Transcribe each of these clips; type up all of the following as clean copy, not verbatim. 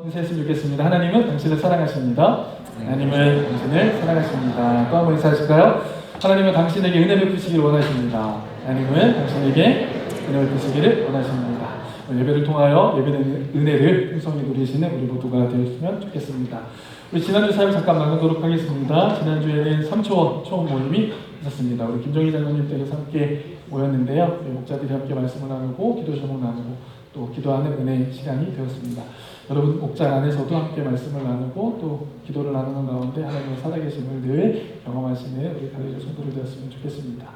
인사했으면 좋겠습니다. 하나님은 당신을 사랑하십니다. 하나님은 당신을 사랑하십니다. 또 한번 인사하실까요? 하나님은 당신에게 은혜 베푸시기를 원하십니다. 하나님은 당신에게 은혜 베푸시기를 원하십니다. 예배를 통하여 예배는 은혜를 풍성히 누리시는 우리 모두가 되었으면 좋겠습니다. 우리 지난주 사역 잠깐 나누도록 하겠습니다. 지난주에는 삼초원 초원 모임이 있었습니다. 우리 김정희 장로님 댁에서 함께 모였는데요. 목자들이 함께 말씀을 나누고 기도 제목 나누고 또 기도하는 은혜 시간이 되었습니다. 여러분 목장 안에서도 함께 말씀을 나누고 또 기도를 나누는 가운데 하나님의 살아계심을 늘 경험하시는 우리 갈릴리 성도들 되었으면 좋겠습니다.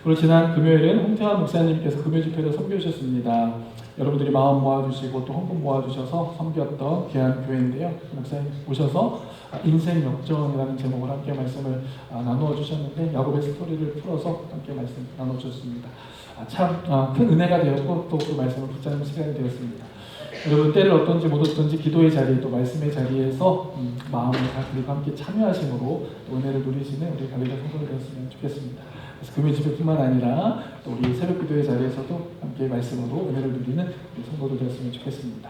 그리고 지난 금요일은 홍태환 목사님께서 금요 집회를 섬겨주셨습니다. 여러분들이 마음 모아주시고 또 헌금 모아주셔서 섬겼던 귀한 교회인데요. 목사님 오셔서 인생 역전이라는 제목으로 함께 말씀을 나누어 주셨는데 야곱의 스토리를 풀어서 함께 말씀 나누어 주셨습니다. 참 큰 은혜가 되었고 또 그 말씀을 붙잡는 시간이 되었습니다. 여러분 때를 어떤지 못 어떤지 기도의 자리 또 말씀의 자리에서 마음을 다 그리고 함께 참여하심으로 은혜를 누리시는 우리 갈릴리 성도들 되었으면 좋겠습니다. 그래서 금요 집회뿐만 아니라 또 우리 새벽 기도의 자리에서도 함께 말씀으로 은혜를 누리는 우리 성도들 되었으면 좋겠습니다.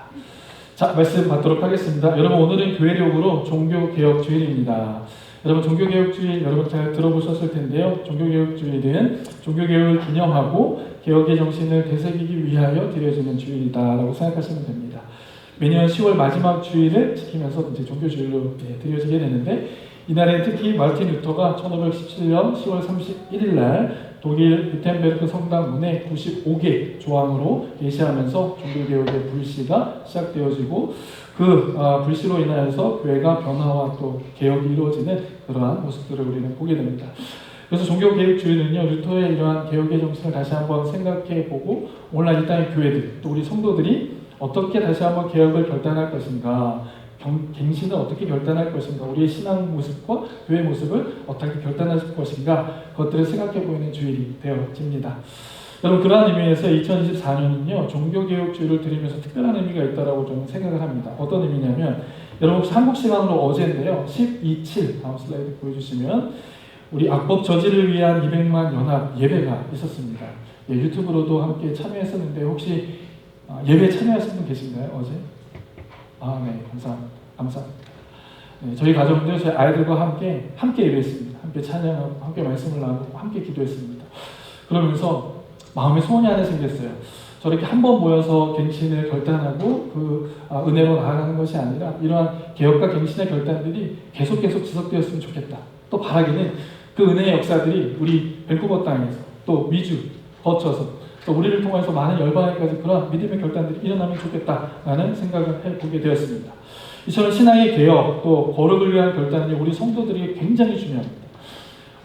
자, 말씀 받도록 하겠습니다. 여러분 오늘은 교회력으로 종교개혁주일입니다. 여러분 종교개혁주일 여러분 잘 들어보셨을 텐데요. 종교개혁주일은 종교개혁을 기념하고 개혁의 정신을 되새기기 위하여 드려지는 주일이다라고 생각하시면 됩니다. 매년 10월 마지막 주일을 지키면서 이제 종교주일로 드려지게 되는데 이날엔 특히 마르틴 루터가 1517년 10월 31일 날 독일 비텐베르크 성당 문에 95개 조항으로 게시하면서 종교개혁의 불씨가 시작되어지고 그 불씨로 인하여서 교회가 변화와 또 개혁이 이루어지는 그러한 모습들을 우리는 보게 됩니다. 그래서 종교개혁주의는요, 루터의 이러한 개혁의 정신을 다시 한번 생각해보고 오늘날 이 땅의 교회들, 또 우리 성도들이 어떻게 다시 한번 개혁을 결단할 것인가, 갱신을 어떻게 결단할 것인가, 우리의 신앙 모습과 교회 모습을 어떻게 결단할 것인가, 그것들을 생각해 보이는 주일이 되어집니다. 여러분 그러한 의미에서 2024년은요 종교개혁주의를 드리면서 특별한 의미가 있다고 저는 생각을 합니다. 어떤 의미냐면 여러분 혹시 한국 시간으로 어제인데요 12.7 다음 슬라이드 보여주시면 우리 악법 저지를 위한 200만 연합 예배가 있었습니다. 예, 유튜브로도 함께 참여했었는데 혹시 예배 참여하신 분 계신가요? 어제? 네, 감사합니다. 네, 저희 가족들, 저희 아이들과 함께 예배했습니다. 함께 찬양하고, 함께 말씀을 나누고, 함께 기도했습니다. 그러면서 마음에 소원이 하나 생겼어요. 저렇게 한 번 모여서 갱신을 결단하고 그 은혜로 나아가는 것이 아니라 이러한 개혁과 갱신의 결단들이 계속 지속되었으면 좋겠다. 또 바라기는 그 은혜의 역사들이 우리 밴쿠버 땅에서 또 미주 거쳐서 또 우리를 통해서 많은 열방에까지 그런 믿음의 결단들이 일어나면 좋겠다라는 생각을 해보게 되었습니다. 이처럼 신앙의 개혁 또 거룩을 위한 결단은 우리 성도들에게 굉장히 중요합니다.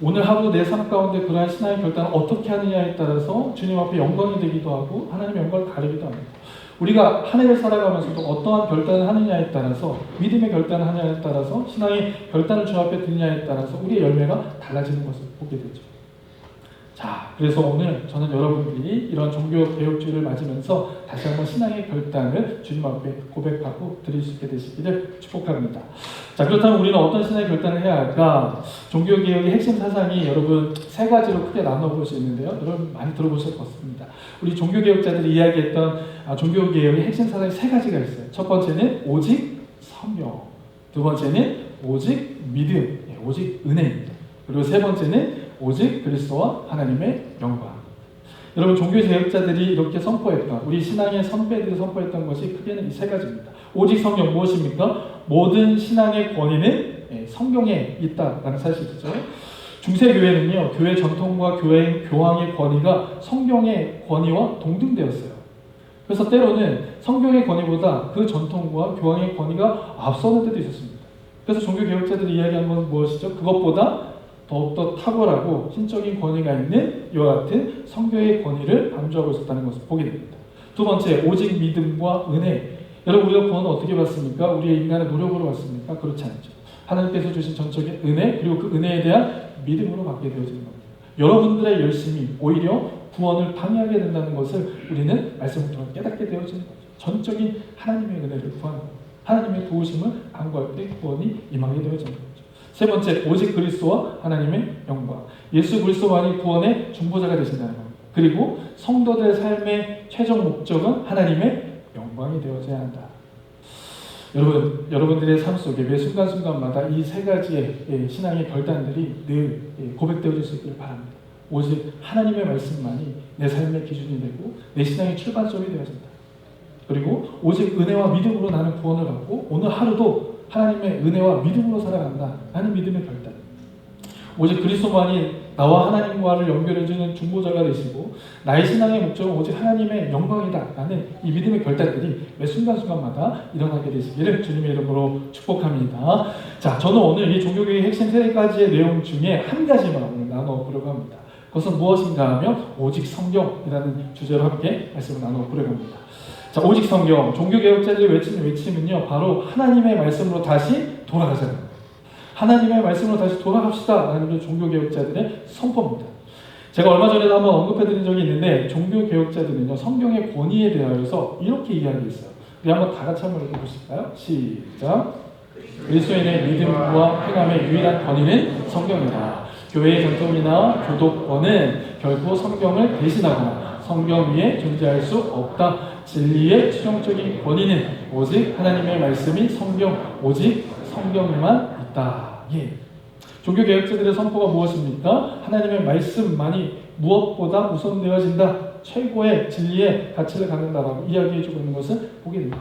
오늘 하루 내 삶 가운데 그러한 신앙의 결단을 어떻게 하느냐에 따라서 주님 앞에 영광이 되기도 하고 하나님의 영광을 가리기도 합니다. 우리가 한 해를 살아가면서도 어떠한 결단을 하느냐에 따라서 믿음의 결단을 하느냐에 따라서 신앙의 결단을 주 앞에 드느냐에 따라서 우리의 열매가 달라지는 것을 보게 되죠. 자, 그래서 오늘 저는 여러분들이 이런 종교개혁주의를 맞으면서 다시 한번 신앙의 결단을 주님 앞에 고백하고 드릴 수 있게 되시기를 축복합니다. 자, 그렇다면 우리는 어떤 신앙의 결단을 해야 할까? 종교개혁의 핵심 사상이 여러분 세 가지로 크게 나눠볼 수 있는데요. 여러분 많이 들어보실 것 같습니다. 우리 종교개혁자들이 이야기했던 종교개혁의 핵심 사상이 세 가지가 있어요. 첫 번째는 오직 성령, 두 번째는 오직 믿음, 오직 은혜입니다. 그리고 세 번째는 오직 그리스도와 하나님의 영광. 여러분 종교개혁자들이 이렇게 선포했던 우리 신앙의 선배들이 선포했던 것이 크게는 이 세 가지입니다. 오직 성령 무엇입니까? 모든 신앙의 권위는 성경에 있다라는 사실이죠. 중세교회는요 교회 전통과 교황의 권위가 성경의 권위와 동등되었어요. 그래서 때로는 성경의 권위보다 그 전통과 교황의 권위가 앞서는 때도 있었습니다. 그래서 종교개혁자들이 이야기한 것은 무엇이죠? 그것보다 더욱더 탁월하고 신적인 권위가 있는 이와 같은 성경의 권위를 강조하고 있었다는 것을 보게 됩니다. 두 번째, 오직 믿음과 은혜. 여러분 우리가 구원을 어떻게 받습니까? 우리의 인간의 노력으로 받습니까? 그렇지 않죠. 하나님께서 주신 전적인 은혜 그리고 그 은혜에 대한 믿음으로 받게 되어지는 겁니다. 여러분들의 열심이 오히려 구원을 방해하게 된다는 것을 우리는 말씀을 통해 깨닫게 되어지는 거죠. 전적인 하나님의 은혜를 구하는 겁니다. 하나님의 도우심을 간구할 때 구원이 임하게 되어지는 거죠. 세 번째, 오직 그리스도와 하나님의 영광. 예수 그리스도만이 구원의 중보자가 되신다는 겁니다. 그리고 성도들의 삶의 최종 목적은 하나님의 영광이 되어져야 한다. 여러분들의 삶 속에 매 순간순간마다 이 세 가지의 신앙의 결단들이 늘 고백되어질 수 있기를 바랍니다. 오직 하나님의 말씀만이 내 삶의 기준이 되고 내 신앙의 출발점이 되어진다. 그리고 오직 은혜와 믿음으로 나는 구원을 받고 오늘 하루도 하나님의 은혜와 믿음으로 살아간다. 라는 믿음의 결단. 오직 그리스도만이 나와 하나님과를 연결해주는 중보자가 되시고 나의 신앙의 목적은 오직 하나님의 영광이다 라는 이 믿음의 결단들이 매 순간순간마다 일어나게 되시기를 주님의 이름으로 축복합니다. 자, 저는 오늘 이 종교개혁의 핵심 세 가지의 내용 중에 한 가지만 오늘 나눠보려고 합니다. 그것은 무엇인가 하면 오직 성경이라는 주제로 함께 말씀을 나눠보려고 합니다. 자, 오직 성경, 종교개혁자들이 외치는 외침은요 바로 하나님의 말씀으로 다시 돌아가자는, 하나님의 말씀으로 다시 돌아갑시다 라는 게 종교개혁자들의 선포입니다. 제가 얼마 전에도 한번 언급해드린 적이 있는데 종교개혁자들은요 성경의 권위에 대하여서 이렇게 이야기했어요. 우리 한번 다 같이 한번 읽어보실까요? 시작. 그리스도인의 믿음과 행함의 유일한 권위는 성경이다. 교회의 전통이나 교독권은 결코 성경을 대신하거나 성경 위에 존재할 수 없다. 진리의 최종적인 권위는 오직 하나님의 말씀인 성경, 오직 성경에만 있다. 예. 종교개혁자들의 선포가 무엇입니까? 하나님의 말씀만이 무엇보다 우선되어진다. 최고의 진리의 가치를 갖는다라고 이야기해주고 있는 것을 보게 됩니다.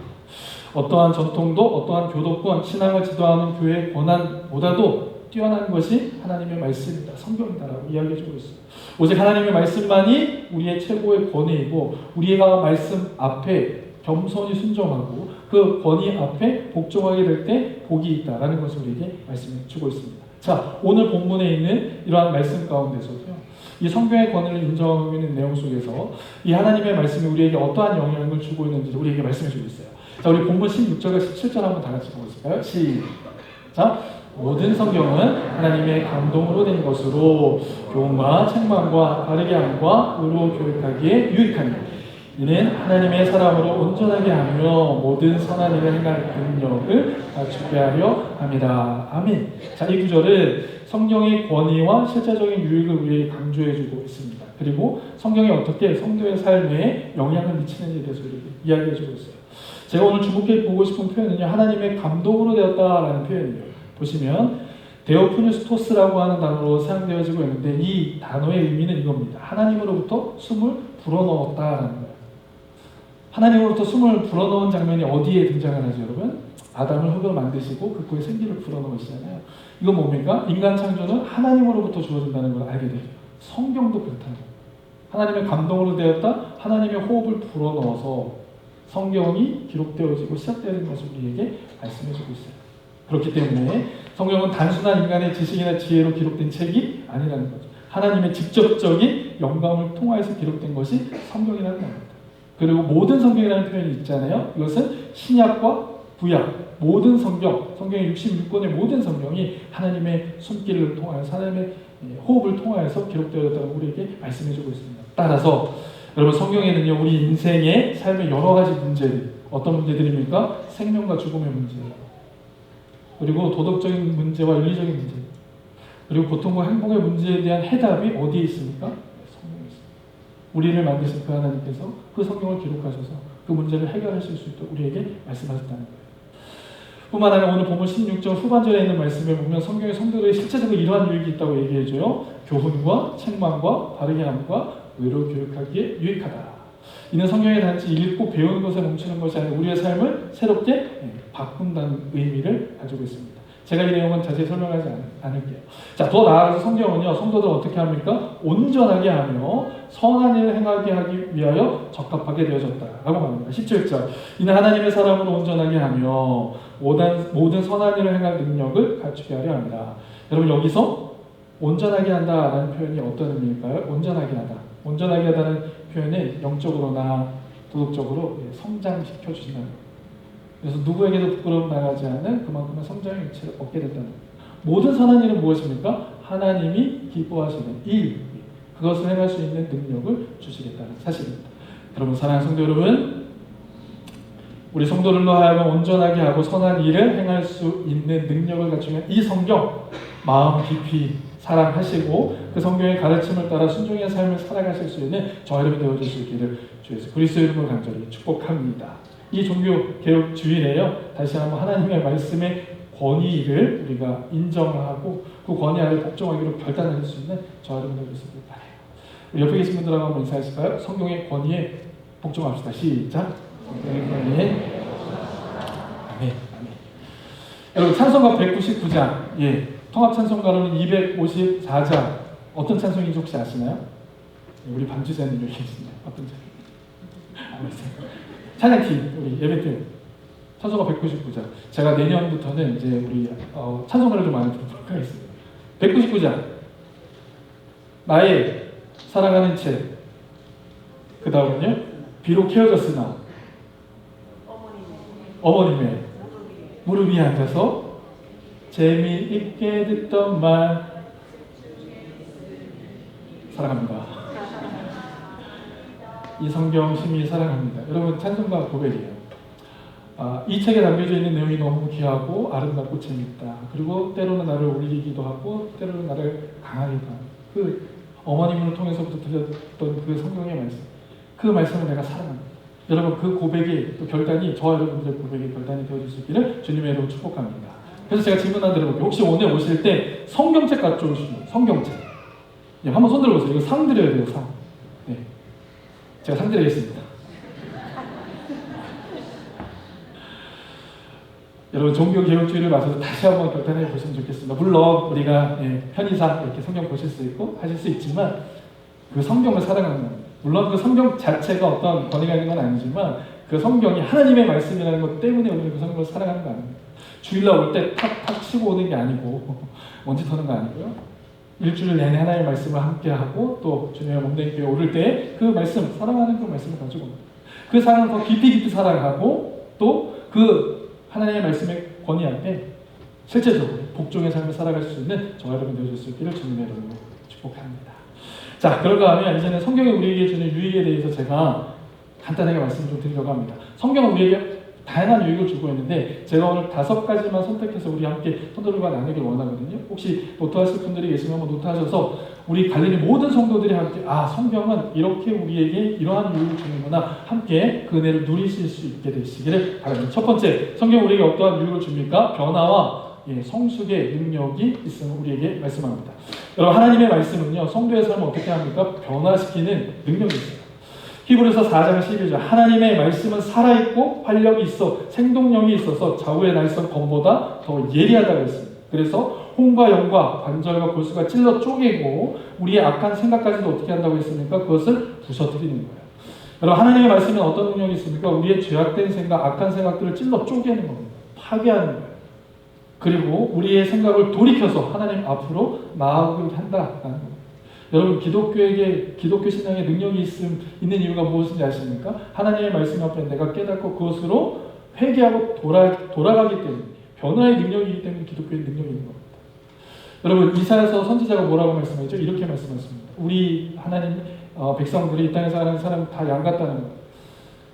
어떠한 전통도 어떠한 교도권, 신앙을 지도하는 교회의 권한보다도 뛰어난 것이 하나님의 말씀이다. 성경이다라고 이야기해주고 있습니다. 오직 하나님의 말씀만이 우리의 최고의 권위이고 우리가 말씀 앞에 겸손히 순종하고 그 권위 앞에 복종하게 될 때 복이 있다라는 것을 우리에게 말씀해 주고 있습니다. 자, 오늘 본문에 있는 이러한 말씀 가운데서도요, 이 성경의 권위를 인정하는 내용 속에서 이 하나님의 말씀이 우리에게 어떠한 영향을 주고 있는지 우리에게 말씀해 주고 있어요. 자, 우리 본문 16절과 17절 한번 다 같이 보실까요? 시작. 모든 성경은 하나님의 감동으로 된 것으로 교훈과 책망과 바르게 함과 의로 교육하기에 유익하니 이는 하나님의 사람으로 온전하게 하며 모든 선한 일을 행할 능력을 갖추게 하려 합니다. 아멘. 자, 이 구절은 성경의 권위와 실제적인 유익을 우리에게 강조해주고 있습니다. 그리고 성경이 어떻게 성도의 삶에 영향을 미치는지에 대해서 우리에게 이야기해주고 있어요. 제가 오늘 주목해 보고 싶은 표현은요, 하나님의 감동으로 되었다라는 표현이에요. 보시면 데오프뉴스토스라고 하는 단어로 사용되어지고 있는데 이 단어의 의미는 이겁니다. 하나님으로부터 숨을 불어넣었다라는 거예요. 하나님으로부터 숨을 불어넣은 장면이 어디에 등장을 하죠, 여러분? 아담을 흙으로 만드시고 그 코에 생기를 불어넣으시잖아요. 이건 뭡니까? 인간 창조는 하나님으로부터 주어진다는 걸 알게 되죠. 성경도 그렇다는 거예요. 하나님의 감동으로 되었다, 하나님의 호흡을 불어넣어서 성경이 기록되어지고 시작되는 것을 우리에게 말씀해주고 있어요. 그렇기 때문에 성경은 단순한 인간의 지식이나 지혜로 기록된 책이 아니라는 거죠. 하나님의 직접적인 영감을 통하여서 기록된 것이 성경이라는 겁니다. 그리고 모든 성경이라는 표현이 있잖아요. 이것은 신약과 구약, 모든 성경, 성경의 66권의 모든 성경이 하나님의 손길을 통하여서 하나님의 호흡을 통하여서 기록되었다고 우리에게 말씀해주고 있습니다. 따라서 여러분 성경에는요 우리 인생의 삶의 여러 가지 문제들, 어떤 문제들입니까? 생명과 죽음의 문제, 그리고 도덕적인 문제와 윤리적인 문제, 그리고 고통과 행복의 문제에 대한 해답이 어디에 있습니까? 성경에 있습니다. 우리를 만드신 그 하나님께서 그 성경을 기록하셔서 그 문제를 해결하실 수 있도록 우리에게 말씀하셨다는 거예요. 뿐만 아니라 오늘 본문 16절 후반절에 있는 말씀에 보면 성경의 성도들이 실제적으로 이러한 유익이 있다고 얘기해줘요. 교훈과 책망과 바르게 함과 의로 교육하기에 유익하다. 이는 성경의 단지 읽고 배우는 것에 멈추는 것이 아니라 우리의 삶을 새롭게 바꾼다는 의미를 가지고 있습니다. 제가 이 내용은 자세히 설명하지 않을게요. 자, 더 나아가서 성경은요, 성도들을 어떻게 합니까? 온전하게 하며 선한 일을 행하게 하기 위하여 적합하게 되어졌다라고 말합니다. 17절. 이는 하나님의 사람으로 온전하게 하며 모든 선한 일을 행할 능력을 갖추게 하려 합니다. 여러분, 여기서 온전하게 한다라는 표현이 어떤 의미일까요? 온전하게 하다. 온전하게 하다는 표현은 영적으로나 도덕적으로 성장시켜 주신다는 거예요. 그래서 누구에게도 부끄러움 나가지 않는 그만큼의 성장의 위치를 얻게 된다는 거예요. 모든 선한 일은 무엇입니까? 하나님이 기뻐하시는 일, 그것을 행할 수 있는 능력을 주시겠다는 사실입니다. 여러분, 사랑하는 성도 여러분, 우리 성도들로 하여금 온전하게 하고 선한 일을 행할 수 있는 능력을 갖추면 이 성경 마음 깊이 사랑하시고 그 성경의 가르침을 따라 순종의 삶을 살아가실 수 있는 저 여러분 되어줄 수 있기를 주 예수 그리스도의 이름으로 간절히 축복합니다. 이 종교개혁주의래요. 다시 한번 하나님의 말씀의 권위를 우리가 인정하고 그 권위 아래 복종하기로 결단할 수 있는 저와 여러분들 되시길 바라요. 우리 옆에 계신 분들하고 한번 인사하실까요? 성경의 권위에 복종합시다. 시작. 성경의 권위에 아멘. 아멘. 여러분 찬송가 199장, 예, 통합 찬송가로는 254장 어떤 찬송인지 혹시 아시나요? 우리 반주자님 여기 계시네요. 어떤 찬송? 찬양팀 우리 예배팀 찬송가 199장. 제가 내년부터는 이제 우리 찬송가를 좀 많이 부르도록 하겠습니다. 199장 나의 사랑하는 채. 그 다음은요 비록 헤어졌으나 어머님의 무릎 위에 앉아서 재미있게 듣던 말 사랑합니다. 이 성경 심히 사랑합니다. 여러분 찬송가 고백이에요. 이 책에 담겨져 있는 내용이 너무 귀하고 아름답고 재밌다. 그리고 때로는 나를 울리기도 하고 때로는 나를 강하기도 하고 그 어머님을 통해서부터 들렸던 그 성경의 말씀, 그 말씀을 내가 사랑합니다. 여러분 그 고백이 또 결단이 저와 여러분들의 고백의 결단이 되어줄 수 있기를 주님의 이름으로 축복합니다. 그래서 제가 질문 하나 드려볼게요. 혹시 오늘 오실 때 성경책 가져오시면 성경책. 예, 한번 손 들어보세요. 이거 상 드려야 돼요. 상. 네. 제가 상 드리겠습니다. 여러분 종교개혁주의를 맞아서 다시 한번 결단해 보시면 좋겠습니다. 물론 우리가 편의상 이렇게 성경 보실 수 있고 하실 수 있지만 그 성경을 사랑하는 겁니다. 물론 그 성경 자체가 어떤 권위가 있는 건 아니지만 그 성경이 하나님의 말씀이라는 것 때문에 우리는 그 성경을 사랑하는 거 아닙니다. 주일날 올 때 탁탁 치고 오는 게 아니고 먼지 터는 거 아니고요. 일주일 내내 하나님의 말씀을 함께하고 또 주님의 몸된 교회 오를 때 그 말씀, 사랑하는 그 말씀을 가지고 옵니다. 그 사랑을 더 깊이 사랑하고 또 그 하나님의 말씀의 권위 앞에 실제적으로 복종의 삶을 살아갈 수 있는 저와 여러분 되실 수 있기를 주님의 이름으로 축복합니다. 자, 그런가 하면 이제는 성경이 우리에게 주는 유익에 대해서 제가 간단하게 말씀 좀 드리려고 합니다. 성경은 우리에게 다양한 유익을 주고 있는데 제가 오늘 5가지만 선택해서 우리 함께 성도들과 나누길 원하거든요. 혹시 노트하실 분들이 계시면 한번 노트하셔서 우리 갈릴리 모든 성도들이 함께 성경은 이렇게 우리에게 이러한 유익을 주는구나 함께 그 은혜를 누리실 수 있게 되시기를 바랍니다. 첫 번째, 성경 우리에게 어떠한 유익을 줍니까? 변화와 성숙의 능력이 있음을 우리에게 말씀합니다. 여러분 하나님의 말씀은요 성도의 삶을 어떻게 합니까? 변화시키는 능력이 있어요. 히브리서 4장 11절 하나님의 말씀은 살아있고 활력이 있어 생동력이 있어서 좌우의 날선 검보다 더 예리하다고 했습니다. 그래서 홍과 영과 관절과 골수가 찔러 쪼개고 우리의 악한 생각까지도 어떻게 한다고 했습니까? 그것을 부서뜨리는 거예요. 여러분 하나님의 말씀은 어떤 능력이 있습니까? 우리의 죄악된 생각, 악한 생각들을 찔러 쪼개는 겁니다. 파괴하는 거예요. 그리고 우리의 생각을 돌이켜서 하나님 앞으로 나아가게 한다라는 겁니다. 여러분 기독교 신앙의 능력이 있는 이유가 무엇인지 아십니까? 하나님의 말씀 앞에 내가 깨닫고 그것으로 회개하고 돌아가기 때문에 변화의 능력이기 때문에 기독교의 능력이 있는 겁니다. 여러분 이사야서 선지자가 뭐라고 말씀하죠? 이렇게 말씀하십니다. 우리 하나님 백성들이 이 땅에서 하는 사람 다 양 같다는 겁니다.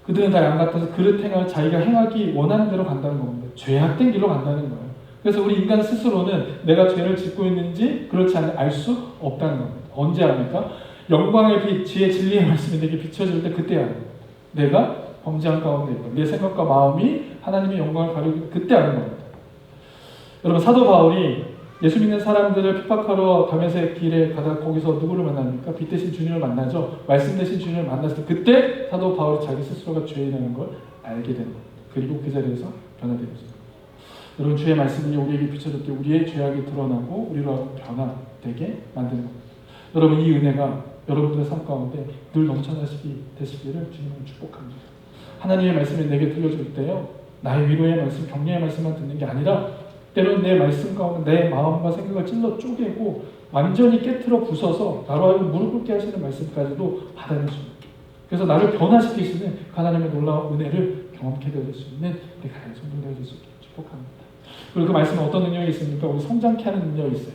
그들은 다 양 같아서 그릇 행할 자기가 행하기 원하는 대로 간다는 겁니다. 죄악된 길로 간다는 거예요. 그래서 우리 인간 스스로는 내가 죄를 짓고 있는지 그렇지 않으면 알 수 없다는 겁니다. 언제 합니까? 영광의 빛, 지혜, 진리의 말씀이 내게 비춰질 때 그때 아는 겁니다. 내가 범죄한 가운데 있고 내 생각과 마음이 하나님의 영광을 가리고 그때 아는 겁니다. 여러분 사도 바울이 예수 믿는 사람들을 핍박하러 다메섹 길에 가다 거기서 누구를 만납니까? 빛 대신 주님을 만나죠. 말씀 대신 주님을 만났을 때 그때 사도 바울이 자기 스스로가 죄인이라는 걸 알게 되는 겁니다. 그리고 그 자리에서 변화되는 겁니다. 여러분 주의 말씀이 우리에게 비춰질 때 우리의 죄악이 드러나고 우리로 변화되게 만드는 겁니다. 여러분 이 은혜가 여러분들의 삶 가운데 늘 되시기를 주님을 축복합니다. 하나님의 말씀이 내게 들려줄 때요 나의 위로의 말씀, 격려의 말씀만 듣는 게 아니라 때로는 내 말씀 가운데 내 마음과 생각을 찔러 쪼개고 완전히 깨트려 부숴서 나로 하여금 무릎 꿇게 하시는 말씀까지도 받아낼 수 있는 그래서 나를 변화시키시는 하나님의 놀라운 은혜를 경험하게 되어질 수 있는 우리 가정의 성도가 되어질 수 있기를 축복합니다. 그리고 그 말씀은 어떤 능력이 있습니까? 우리 성장케 하는 능력이 있어요.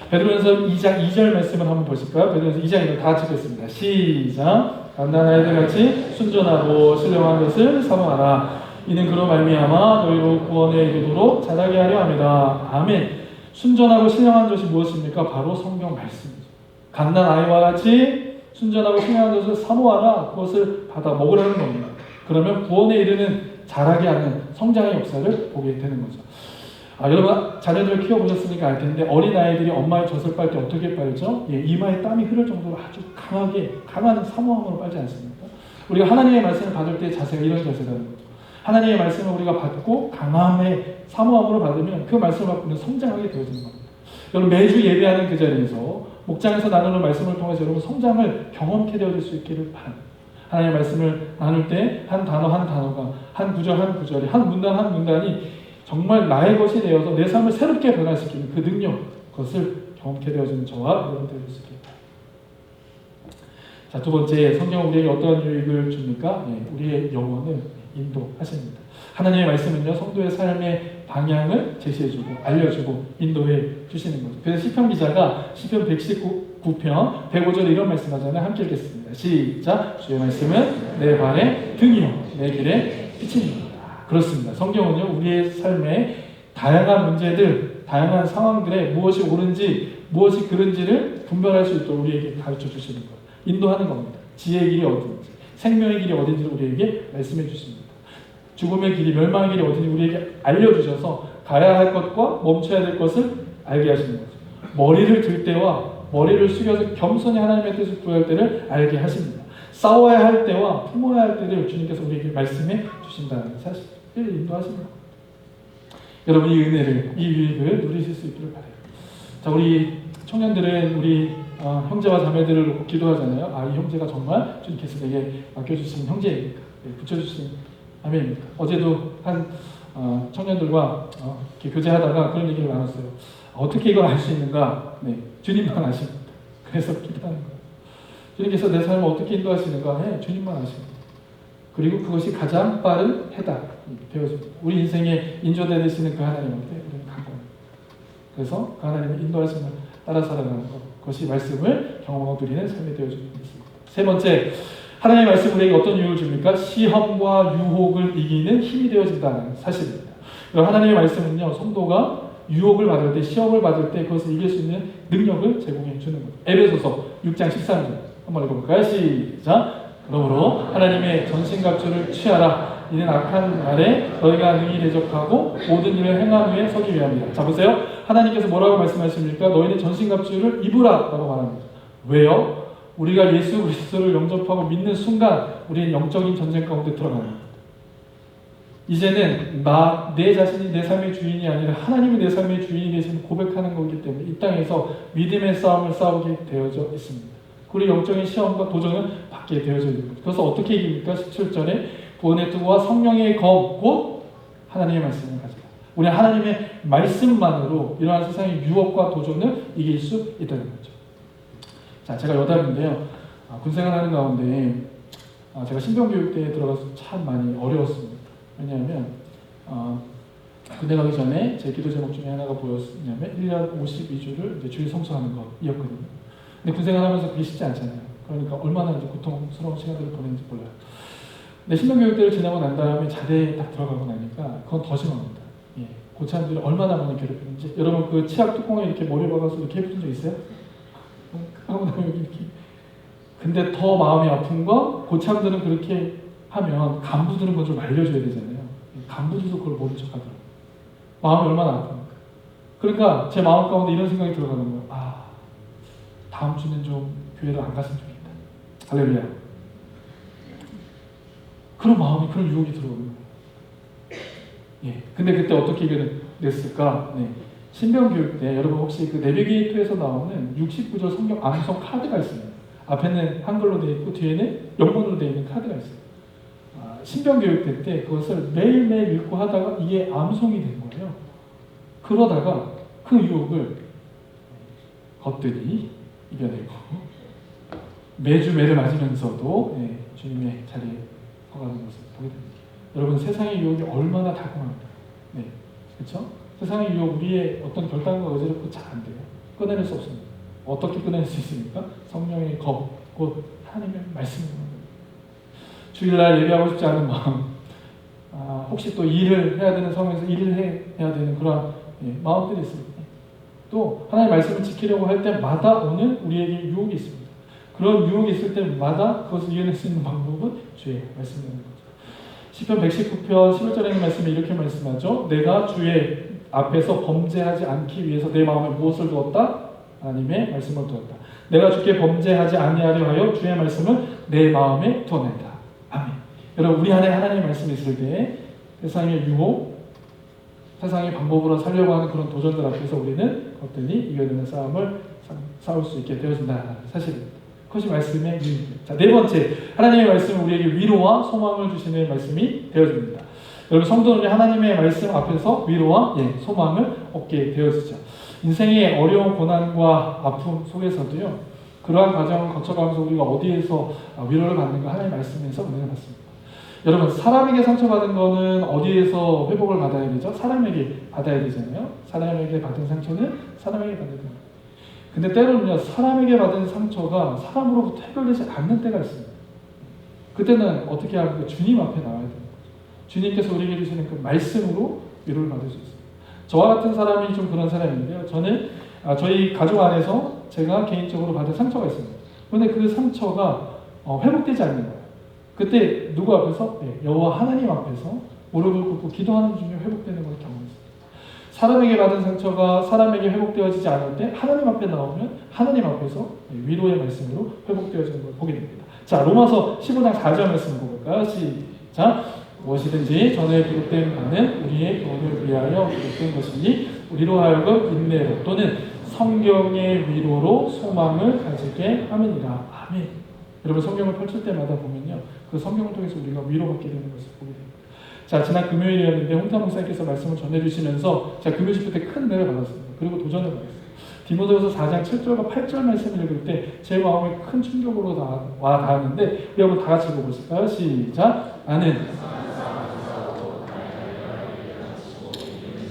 베드로전서 2장 2절 말씀을 한번 보실까요? 베드로전서 2장입니다. 다 같이 읽겠습니다. 시작. 갓난 아이들같이 순전하고 신령한 것을 사모하라. 이는 그로 말미암아 너희로 구원에 이르도록 자라게 하려 합니다. 아멘. 순전하고 신령한 것이 무엇입니까? 바로 성경 말씀이죠. 갓난 아이와 같이 순전하고 신령한 것을 사모하라. 그것을 받아 먹으라는 겁니다. 그러면 구원에 이르는 자라게 하는 성장의 역사를 보게 되는 거죠. 여러분 자녀들을 키워보셨으니까 알 텐데 어린아이들이 엄마의 젖을 빨 때 어떻게 빨죠? 이마에 땀이 흐를 정도로 아주 강한 사모함으로 빨지 않습니까? 우리가 하나님의 말씀을 받을 때 자세가 이런 자세라는 거죠. 하나님의 말씀을 우리가 받고 강함의 사모함으로 받으면 그 말씀을 받고는 성장하게 되어지는 겁니다. 여러분 매주 예배하는 그 자리에서 목장에서 나누는 말씀을 통해서 여러분 성장을 경험케 되어질 수 있기를 바랍니다. 하나님의 말씀을 나눌 때 한 단어 한 단어가 한 구절 한 구절이 한 문단 한 문단이 정말 나의 것이 되어서 내 삶을 새롭게 변화시키는 그 능력, 그것을 경험케 되어지는 저와 여러분들이 될 수 있습니다. 자, 두 번째, 성경은 우리에게 어떠한 유익을 줍니까? 우리의 영혼을 인도하십니다. 하나님의 말씀은요, 성도의 삶의 방향을 제시해주고, 알려주고, 인도해 주시는 거죠. 그래서 시편 기자가 시편 119편 105절에 이런 말씀하잖아요. 함께 읽겠습니다. 시작! 주의 말씀은 내 발의 등이요, 내 길의 빛입니다. 그렇습니다. 성경은요, 우리의 삶에 다양한 문제들, 다양한 상황들에 무엇이 옳은지, 무엇이 그른지를 분별할 수 있도록 우리에게 가르쳐 주시는 거예요. 인도하는 겁니다. 지혜의 길이 어딘지, 생명의 길이 어딘지를 우리에게 말씀해 주십니다. 죽음의 길이, 멸망의 길이 어딘지 우리에게 알려주셔서 가야 할 것과 멈춰야 될 것을 알게 하시는 거죠. 머리를 들 때와 머리를 숙여서 겸손히 하나님의 뜻을 구할 때를 알게 하십니다. 싸워야 할 때와 품어야 할 때를 주님께서 우리에게 말씀해 주신다는 사실을 인도하십니다. 여러분 이 은혜를, 이 유익을 누리실 수 있기를 바라요. 자, 우리 청년들은 우리 형제와 자매들을 놓고 기도하잖아요. 이 형제가 정말 주님께서 내게 맡겨주신 형제입니까? 붙여주신 아멘입니까? 어제도 한 청년들과 이렇게 교제하다가 그런 얘기를 나눴어요. 어떻게 이걸 알 수 있는가? 주님만 아십니다. 그래서 기도하는 거예요. 주님께서 내 삶을 어떻게 인도하시는가? 주님만 아십니다. 그리고 그것이 가장 빠른 해답이 되어집니다. 우리 인생에 인도자 되시는 그 하나님한테 우리는 간구합니다. 그래서 그 하나님의 인도하심을 따라 살아가는 것, 그것이 말씀을 경험하고 누리는 삶이 되어주는 것입니다. 세 번째, 하나님의 말씀이 우리에게 어떤 유익을 줍니까? 시험과 유혹을 이기는 힘이 되어진다는 사실입니다. 하나님의 말씀은요, 성도가 유혹을 받을 때, 시험을 받을 때 그것을 이길 수 있는 능력을 제공해 주는 거예요. 에베소서 6장 13절 한번 읽어볼까요? 시작! 그러므로 하나님의 전신갑주를 취하라. 이는 악한 날에 너희가 능히 대적하고 모든 일을 행한 후에 서기 위함이라. 자, 보세요. 하나님께서 뭐라고 말씀하십니까? 너희는 전신갑주를 입으라 라고 말합니다. 왜요? 우리가 예수 그리스도를 영접하고 믿는 순간 우리는 영적인 전쟁 가운데 들어갑니다. 이제는 내 자신이 내 삶의 주인이 아니라 하나님이 내 삶의 주인이 되심을 고백하는 거기 때문에 이 땅에서 믿음의 싸움을 싸우게 되어져 있습니다. 그리고 영적인 시험과 도전을 받게 되어져 있는 거죠. 그래서 어떻게 이깁니까? 17절에 구원의 투구와 성령의 검, 곧 하나님의 말씀을 가지라. 우리는 하나님의 말씀만으로 이러한 세상의 유혹과 도전을 이길 수 있다는 거죠. 자, 제가 여담인데요. 군생활하는 가운데 제가 신병교육대에 들어가서 참 많이 어려웠습니다. 왜냐하면 군대 가기 전에 제 기도 제목 중에 하나가 뭐였냐면 1년 52주를 주일 성수하는 것이었거든요. 근데 군생활하면서 그게 쉽지 않잖아요. 그러니까 얼마나 이제 고통스러운 시간들을 보내는지 몰라요. 근데 신병교육대를 지나고 난 다음에 자대에 딱 들어가고 나니까 그건 더 심합니다. 고참들이 얼마나 많이 괴롭히는지. 여러분 그 치약 뚜껑에 이렇게 머리 박아서 이렇게 해본 적 있어요? 하고 나면 여기 이렇게. 근데 더 마음이 아픈 건 고참들은 그렇게 하면 간부들은 그걸 좀 알려줘야 되잖아요. 간부들도 그걸 모른 척하더라고요. 마음이 얼마나 아픕니까? 그러니까 제 마음 가운데 이런 생각이 들어가는 거예요. 다음 주는 좀 교회를 안 갔으면 좋겠다. 할렐루야. 그런 마음이, 그런 유혹이 들어오는 거예요. 근데 그때 어떻게 이겨냈을까? 신병교육 때 여러분 혹시 그 내비게이터에서 나오는 69절 성경 암송 카드가 있습니다. 앞에는 한글로 되어 있고 뒤에는 영문으로 되어 있는 카드가 있어요. 신병교육 때 그것을 매일매일 읽고 하다가 이게 암송이 된 거예요. 그러다가 그 유혹을 겉들이 이겨내고 매주 매를 맞으면서도 주님의 자리에 서가는 것을 보게 됩니다. 여러분 세상의 유혹이 얼마나 다kum합니다. 그렇죠? 세상의 유혹 우리의 어떤 결단과 의지를 잘 안 돼요. 끊어낼 수 없습니다. 어떻게 끊어낼 수 있습니까? 성령의 검, 곧 하나님의 말씀입니다. 주일날 예배하고 싶지 않은 마음, 혹시 또 일을 해야 되는 상황에서 일을 해야 되는 그런 마음들이 있습니다. 또 하나님의 말씀을 지키려고 할 때마다 오는 우리에게 유혹이 있습니다. 그런 유혹이 있을 때마다 그것을 이겨낼 수 있는 방법은 주의 말씀이라는 거죠. 시편 119편 11절에 있는 말씀이 이렇게 말씀하죠. 내가 주의 앞에서 범죄하지 않기 위해서 내 마음에 무엇을 두었다? 하나님의 말씀을 두었다. 내가 주께 범죄하지 아니하려 하여 주의 말씀을 내 마음에 두었나이다. 아멘. 여러분, 우리 안에 하나님의 말씀이 있을 때 세상의 유혹, 세상의 방법으로 살려고 하는 그런 도전들 앞에서 우리는 어떠니 이겨내는 싸움을 싸울 수 있게 되어진다. 사실입니다. 그것이 말씀의 유익입니다. 자, 네 번째, 하나님의 말씀은 우리에게 위로와 소망을 주시는 말씀이 되어집니다. 여러분, 성도는 하나님의 말씀 앞에서 위로와 소망을 얻게 되어지죠. 인생의 어려운 고난과 아픔 속에서도요, 그러한 과정을 거쳐가면서 우리가 어디에서 위로를 받는가? 하나님의 말씀에서 은혜를 받습니다. 여러분, 사람에게 상처받은 거는 어디에서 회복을 받아야 되죠? 사람에게 받아야 되잖아요. 사람에게 받은 상처는 사람에게 받아야 됩니다. 근데 때로는요, 사람에게 받은 상처가 사람으로부터 해결되지 않는 때가 있습니다. 그때는 어떻게 하면 주님 앞에 나와야 됩니다. 주님께서 우리에게 주시는 그 말씀으로 위로를 받을 수 있습니다. 저와 같은 사람이 좀 그런 사람인데요. 저는 저희 가족 안에서 제가 개인적으로 받은 상처가 있습니다. 그런데 그 상처가 회복되지 않는 거예요. 그때 누구 앞에서? 여호와 하나님 앞에서 무릎을 꿇고 기도하는 중에 회복되는 걸 경험했습니다. 사람에게 받은 상처가 사람에게 회복되어지지 않을 때 하나님 앞에 나오면 하나님 앞에서 위로의 말씀으로 회복되어지는 걸 보게 됩니다. 자, 로마서 15장 4절 말씀 볼까요? 시작. 무엇이든지 전에 기록된 바는 우리의 구원을 위하여 기록된 것이니 우리로 하여금 인내로 또는 성경의 위로로 소망을 가지게 함이니라. 아멘. 여러분, 성경을 펼칠 때마다 보면요, 그 성경을 통해서 우리가 위로받게 되는 것을 보게 됩니다. 자, 지난 금요일이었는데 홍타 목사님께서 말씀을 전해주시면서 제가 금요 집회 때 큰 은혜를 받았습니다. 그리고 도전을 받았어요. 디모데후서 4장 7절과 8절 말씀을 읽을 때 제 마음에 큰 충격으로 와 닿았는데 우리 한번 다 같이 읽어보실까요? 시작. 나는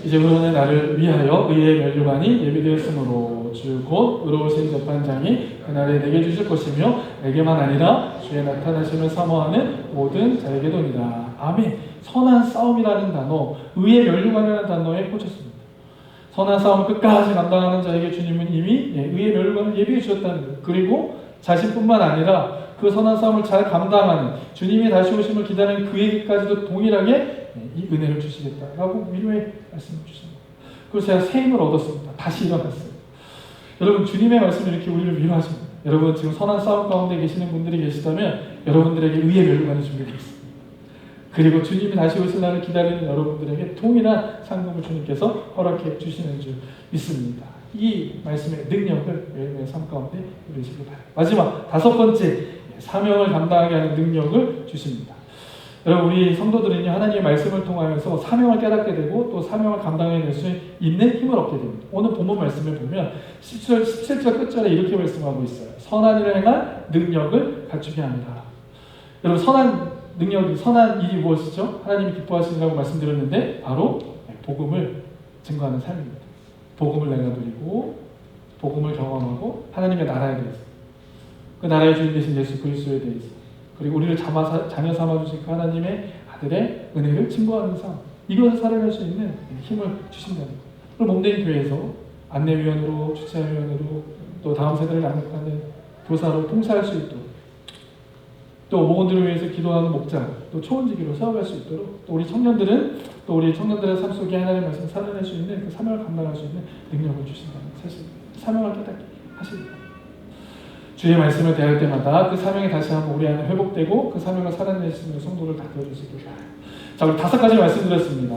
이제부터는 나를 위하여 의의 면류관이 예비되었으므로 주 곧 의로우신 재판장이 그날에 내게 주실 것이며 내게만 아니라 주의 나타나심을 사모하는 모든 자에게도니라. 아멘. 선한 싸움이라는 단어, 의의 면류관이라는 단어에 꽂혔습니다. 선한 싸움을 끝까지 감당하는 자에게 주님은 이미 의의 면류관을 예비해 주셨다는 거예요. 그리고 자신뿐만 아니라 그 선한 싸움을 잘 감당하는 주님의 다시 오심을 기다리는 그에게까지도 동일하게 이 은혜를 주시겠다라고 위로의 말씀을 주십니다. 그래서 제가 새 힘을 얻었습니다. 다시 일어났어요. 여러분, 주님의 말씀이 이렇게 우리를 위로하십니다. 여러분, 지금 선한 싸움 가운데 계시는 분들이 계시다면 여러분들에게 의의 면류관이 준비되어 있습니다. 그리고 주님이 다시 오실 날을 기다리는 여러분들에게 동일한 상급을 주님께서 허락해 주시는 줄 믿습니다. 이 말씀의 능력을 매일매일 삶 가운데 누리시기 바랍니다. 마지막 다섯 번째, 사명을 감당하게 하는 능력을 주십니다. 여러분, 우리 성도들은요, 하나님의 말씀을 통하여서 사명을 깨닫게 되고 또 사명을 감당해낼 수 있는 힘을 얻게 됩니다. 오늘 본문 말씀을 보면 17절 끝절에 이렇게 말씀하고 있어요. 선한 일을 행할 능력을 갖추게 합니다. 여러분, 선한 일이 무엇이죠? 하나님이 기뻐하시라고 말씀드렸는데 바로 복음을 증거하는 삶입니다. 복음을 내가 누리고 복음을 경험하고 하나님의 나라에 대해서, 그 나라의 주인 되신 예수 그리스도에 대해서, 그리고 우리를 자녀 삼아주신 그 하나님의 아들의 은혜를 증거하는 삶, 이것을 살아낼 수 있는 힘을 주신다는 거예요. 그리고 몸된 교회에서 안내위원으로, 주최위원으로, 또 다음 세대를 양육하는 교사로 통사할 수 있도록, 또 목원들을 위해서 기도하는 목자, 또 초원지기로 세워갈 수 있도록, 또 우리 청년들은 또 우리 청년들의 삶 속에 하나님의 말씀을 살아낼 수 있는 그 사명을 감당할 수 있는 능력을 주신다는 사실, 사명을 깨닫게 하십니다. 주의 말씀을 대할 때마다 그 사명이 다시 한번 우리 안에 회복되고 그 사명을 살아낼 수 있는 성도를 다져주시기 바랍니다. 자, 우리 5가지 말씀드렸습니다.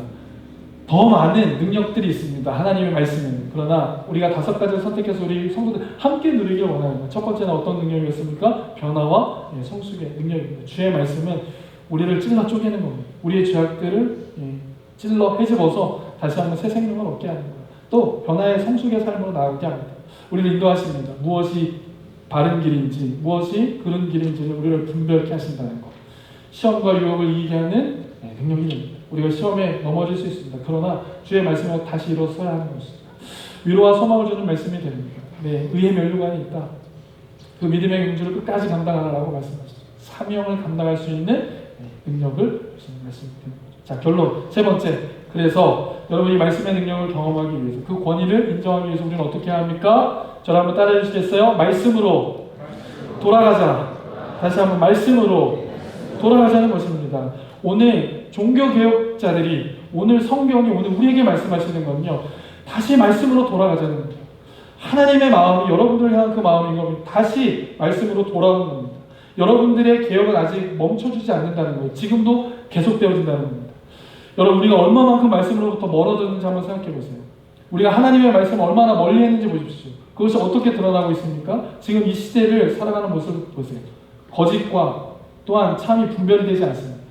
더 많은 능력들이 있습니다. 하나님의 말씀에는. 그러나 우리가 5가지를 선택해서 우리 성도들 함께 누리길 원하는 거예요. 첫 번째는 어떤 능력이었습니까? 변화와 성숙의 능력입니다. 주의 말씀은 우리를 찔러 쪼개는 겁니다. 우리의 죄악들을 찔러 헤집어서 다시 한번 새 생명을 얻게 하는 거예요. 또 변화의 성숙의 삶으로 나아가게 합니다. 우리를 인도하십니다. 무엇이 바른 길인지, 무엇이 그른 길인지를 우리를 분별케 하신다는 것. 시험과 유혹을 이기게 하는 능력이 됩니다. 우리가 시험에 넘어질 수 있습니다. 그러나 주의 말씀을 다시 일어서야 하는 것입니다. 위로와 소망을 주는 말씀이 됩니다. 의의 면류관이 있다. 그 믿음의 긍주를 끝까지 감당하라고 말씀하시죠. 사명을 감당할 수 있는 능력을 주시는 말씀이 됩니다. 자, 결론 세 번째. 그래서 여러분이 말씀의 능력을 경험하기 위해서, 그 권위를 인정하기 위해서 우리는 어떻게 해야 합니까? 저를 한번 따라해 주시겠어요? 말씀으로 돌아가자. 다시 한번 말씀으로 돌아가자는 것입니다. 오늘 종교개혁자들이 오늘 성경이 오늘 우리에게 말씀하시는 건요, 다시 말씀으로 돌아가자는 겁니다. 하나님의 마음이 여러분들을 향한 그 마음인 겁니다. 다시 말씀으로 돌아오는 겁니다. 여러분들의 개혁은 아직 멈춰주지 않는다는 거예요. 지금도 계속되어진다는 겁니다. 여러분, 우리가 얼마만큼 말씀으로부터 멀어졌는지 한번 생각해 보세요. 우리가 하나님의 말씀을 얼마나 멀리 했는지 보십시오. 그것이 어떻게 드러나고 있습니까? 지금 이 시대를 살아가는 모습을 보세요. 거짓과 또한 참이 분별이 되지 않습니다.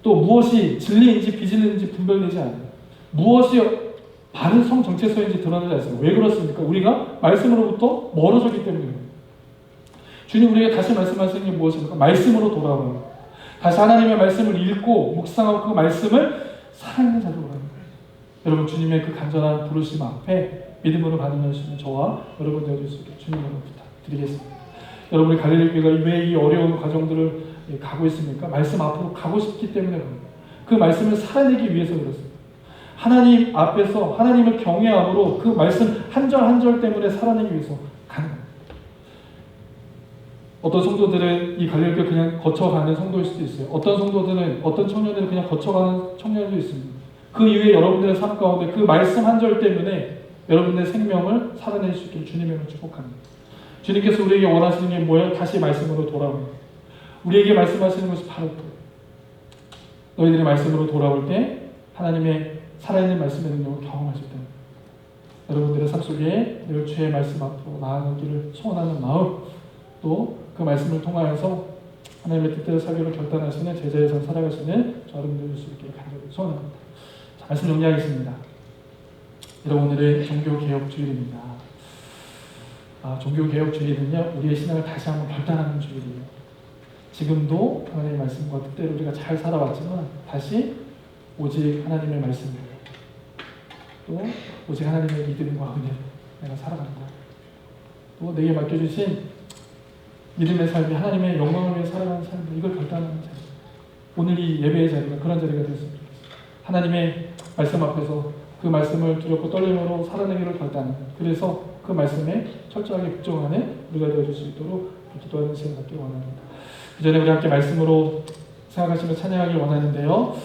또 무엇이 진리인지 비진리인지 분별되지 않아요. 무엇이 바른 성 정체성인지 드러나지 않습니다. 왜 그렇습니까? 우리가 말씀으로부터 멀어졌기 때문입니다. 주님 우리에게 다시 말씀하시는 게 무엇입니까? 말씀으로 돌아오는 거예요. 다시 하나님의 말씀을 읽고 묵상하고 그 말씀을 사랑하는 자로 돌아오는 거예요. 여러분, 주님의 그 간절한 부르심 앞에 믿음으로 반응하시는 저와 여러분 되어줄 수 있게 주님 여러분 부탁드리겠습니다. 여러분, 우리 갈릴리 교회가 왜 이 어려운 과정들을 가고 있습니까? 말씀 앞으로 가고 싶기 때문에 그래요. 그 말씀을 살아내기 위해서 그렇습니다. 하나님 앞에서 하나님을 경외함으로 그 말씀 한 절 한 절 때문에 살아내기 위해서 가는 겁니다. 어떤 성도들은 이 갈릴리 교회 그냥 거쳐가는 성도일 수도 있어요. 어떤 성도들은, 어떤 청년들은 그냥 거쳐가는 청년도 있습니다. 그 이후에 여러분들의 삶 가운데 그 말씀 한 절 때문에 여러분들의 생명을 살아낼 수 있기를 주님의 축복합니다. 주님께서 우리에게 원하시는 게 뭐예요? 다시 말씀으로 돌아오는 거예요. 우리에게 말씀하시는 것이 바로 너희들의 말씀으로 돌아올 때 하나님의 살아있는 말씀의 능력을 경험하실 때 여러분들의 삶 속에 늘 주의 말씀 앞으로 나아가기를 소원하는 마음, 또 그 말씀을 통하여서 하나님의 뜻대로 살기를 결단하시는 제자의 삶 살아가시는 저 여러분들 수 있게 간절히 소원합니다. 자, 말씀 정리하겠습니다. 여러분, 오늘은 종교개혁주일입니다. 종교개혁주일은요, 우리의 신앙을 다시 한번 결단하는 주일이에요. 지금도 하나님의 말씀과 뜻대로 우리가 잘 살아왔지만 다시 오직 하나님의 말씀으로, 또 오직 하나님의 믿음과 은혜로 내가 살아간다. 또 내게 맡겨주신 믿음의 삶이 하나님의 영광을 위해 살아가는 삶, 이걸 결단하는 자리. 오늘 이 예배의 자리가 그런 자리가 되었으면 좋겠습니다. 하나님의 말씀 앞에서 그 말씀을 두렵고 떨림으로 살아내기를 결단하는, 그래서 그 말씀에 철저하게 복종하는 우리가 되어줄 수 있도록 기도하는 시간 갖기를 원합니다. 그 전에 우리 함께 말씀으로 생각하시며 찬양하길 원하는데요.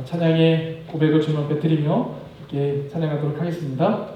찬양의 고백을 주님 앞에 드리며 이렇게 찬양하도록 하겠습니다.